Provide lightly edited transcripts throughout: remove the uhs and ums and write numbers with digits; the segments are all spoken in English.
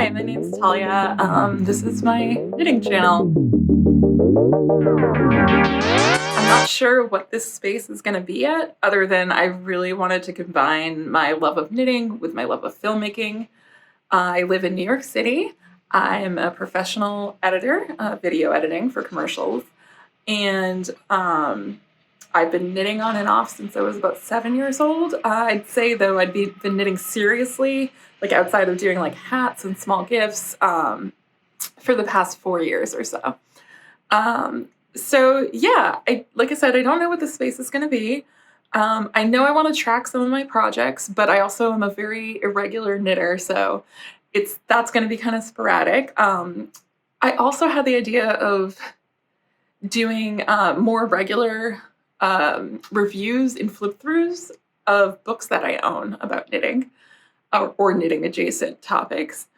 Hi, my name's Talia. This is my knitting channel. I'm not sure what this space is going to be yet, other than I really wanted to combine my love of knitting with my love of filmmaking. I live in New York City. I'm a professional editor, video editing for commercials, and I've been knitting on and off since I was about 7 years old. I'd say, though, been knitting seriously, like outside of doing like hats and small gifts, for the past 4 years or so. So yeah, like I said, I don't know what the space is going to be. I know I want to track some of my projects, but I also am a very irregular knitter, so that's going to be kind of sporadic. I also had the idea of doing more regular reviews and flip-throughs of books that I own about knitting or knitting adjacent topics.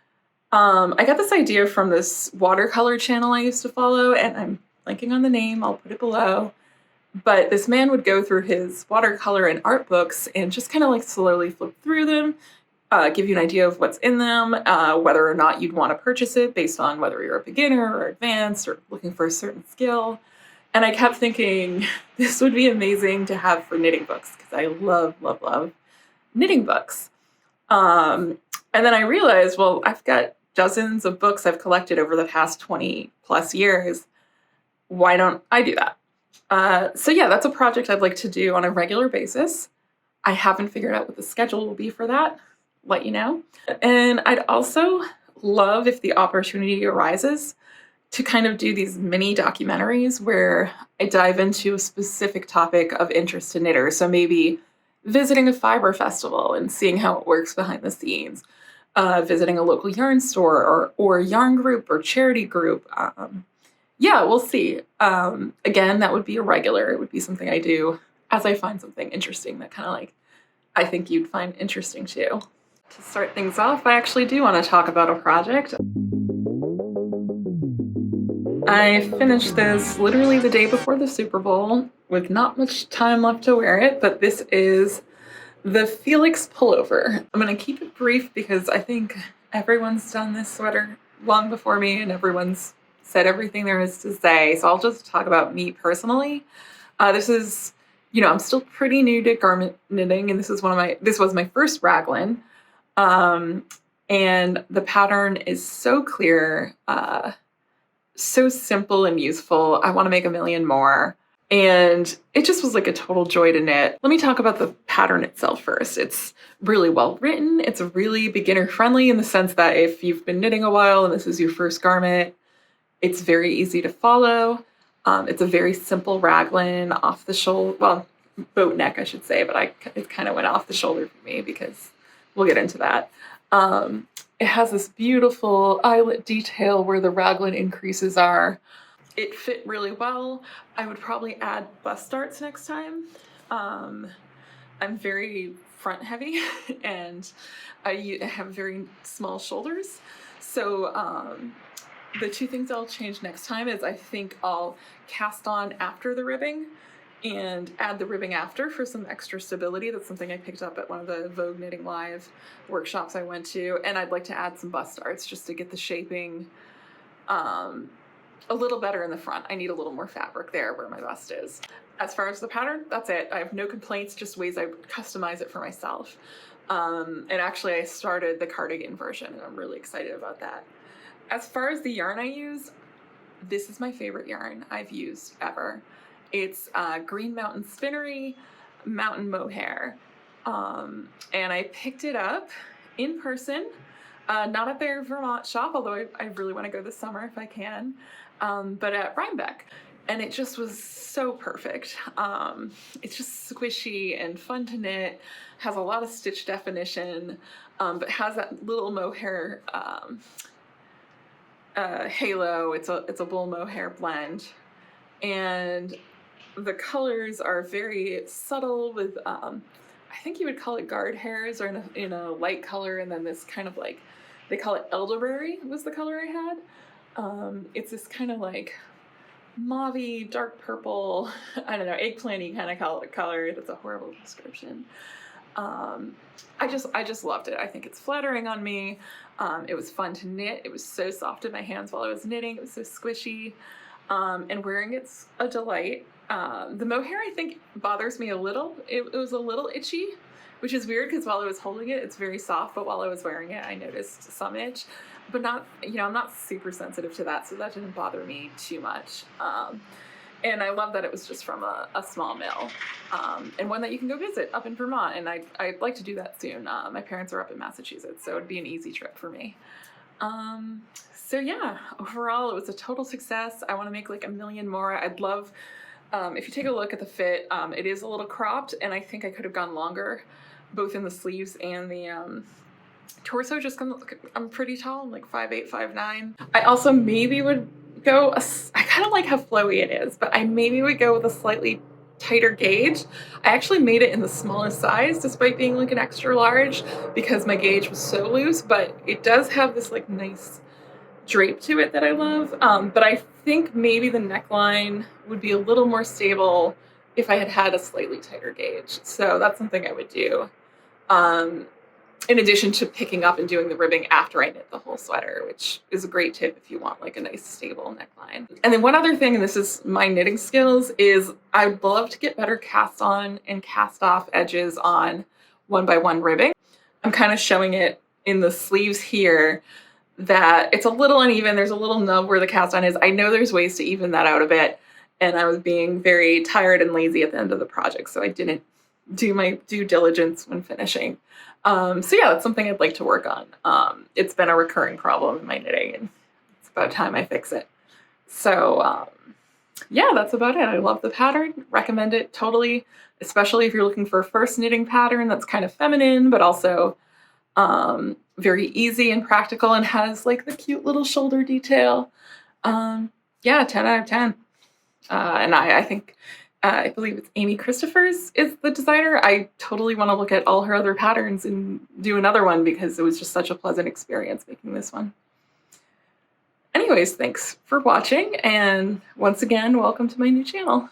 I got this idea from this watercolor channel I used to follow, and I'm blanking on the name, I'll put it below. But this man would go through his watercolor and art books and just kind of like slowly flip through them, give you an idea of what's in them, whether or not you'd want to purchase it based on whether you're a beginner or advanced or looking for a certain skill. And I kept thinking this would be amazing to have for knitting books because I love, love, love knitting books. And then I realized, well, I've got dozens of books I've collected over the past 20 plus years. Why don't I do that? So yeah, that's a project I'd like to do on a regular basis. I haven't figured out what the schedule will be for that. Let you know. And I'd also love, if the opportunity arises, to kind of do these mini documentaries where I dive into a specific topic of interest to knitters. So maybe visiting a fiber festival and seeing how it works behind the scenes, visiting a local yarn store or yarn group or charity group. Yeah, we'll see. Again, that would be irregular. It would be something I do as I find something interesting that kind of like I think you'd find interesting too. To start things off, I actually do want to talk about a project. I finished this literally the day before the Super Bowl with not much time left to wear it, but this is the Felix Pullover. I'm going to keep it brief because I think everyone's done this sweater long before me and everyone's said everything there is to say, so I'll just talk about me personally. This is, I'm still pretty new to garment knitting, and this was my first raglan. And the pattern is so clear, so simple and useful. I want to make a million more. And it just was like a total joy to knit. Let me talk about the pattern itself first. It's really well written. It's really beginner friendly in the sense that if you've been knitting a while and this is your first garment, it's very easy to follow. It's a very simple raglan, off the shoulder, well, boat neck, I should say, but it kind of went off the shoulder for me because we'll get into that. It has this beautiful eyelet detail where the raglan increases are. It fit really well. I would probably add bust darts next time. I'm very front heavy and I have very small shoulders. So the two things I'll change next time is I think I'll cast on after the ribbing and add the ribbing after for some extra stability. That's something I picked up at one of the Vogue Knitting Live workshops I went to. And I'd like to add some bust darts just to get the shaping a little better in the front. I need a little more fabric there where my bust is. As far as the pattern, that's it. I have no complaints, just ways I customize it for myself. And actually I started the cardigan version and I'm really excited about that. As far as the yarn I use, this is my favorite yarn I've used ever. It's Green Mountain Spinnery, Mountain Mohair. And I picked it up in person, not at their Vermont shop, although I really want to go this summer if I can, but at Rhinebeck. And it just was so perfect. It's just squishy and fun to knit, has a lot of stitch definition, but has that little mohair halo. It's a wool mohair blend. And the colors are very subtle with, I think you would call it guard hairs, or in a light color, and then this kind of like, they call it elderberry was the color I had. It's this kind of like mauve-y, dark purple, I don't know, eggplant-y kind of color. That's a horrible description. I just loved it. I think it's flattering on me. It was fun to knit. It was so soft in my hands while I was knitting. It was so squishy. And wearing it's a delight. The mohair, I think, bothers me a little. It was a little itchy, which is weird because while I was holding it, it's very soft, but while I was wearing it, I noticed some itch. But not, I'm not super sensitive to that, so that didn't bother me too much. And I love that it was just from a small mill, and one that you can go visit up in Vermont. And I'd like to do that soon. My parents are up in Massachusetts, so it'd be an easy trip for me. So yeah, overall, it was a total success. I want to make like a million more. I'd love, if you take a look at the fit, it is a little cropped, and I think I could have gone longer, both in the sleeves and the torso. Just I'm pretty tall. I'm like 5'8", 5'9". I also maybe would go, I kind of like how flowy it is, but I maybe would go with a slightly tighter gauge. I actually made it in the smallest size despite being like an extra large because my gauge was so loose, but it does have this like nice drape to it that I love. But I think maybe the neckline would be a little more stable if I had had a slightly tighter gauge. So that's something I would do. In addition to picking up and doing the ribbing after I knit the whole sweater, which is a great tip if you want like a nice stable neckline. And then one other thing, and this is my knitting skills, is I'd love to get better cast on and cast off edges on 1x1 ribbing. I'm kind of showing it in the sleeves here that it's a little uneven. There's a little nub where the cast on is. I know there's ways to even that out a bit, and I was being very tired and lazy at the end of the project, so I didn't do my due diligence when finishing. So yeah, that's something I'd like to work on. It's been a recurring problem in my knitting, and it's about time I fix it. So yeah, that's about it. I love the pattern, recommend it totally, especially if you're looking for a first knitting pattern that's kind of feminine, but also very easy and practical and has like the cute little shoulder detail. Yeah, 10 out of 10. And I think, I believe it's Amy Christoffers is the designer. I totally want to look at all her other patterns and do another one because it was just such a pleasant experience making this one. Anyways, thanks for watching, and once again, welcome to my new channel.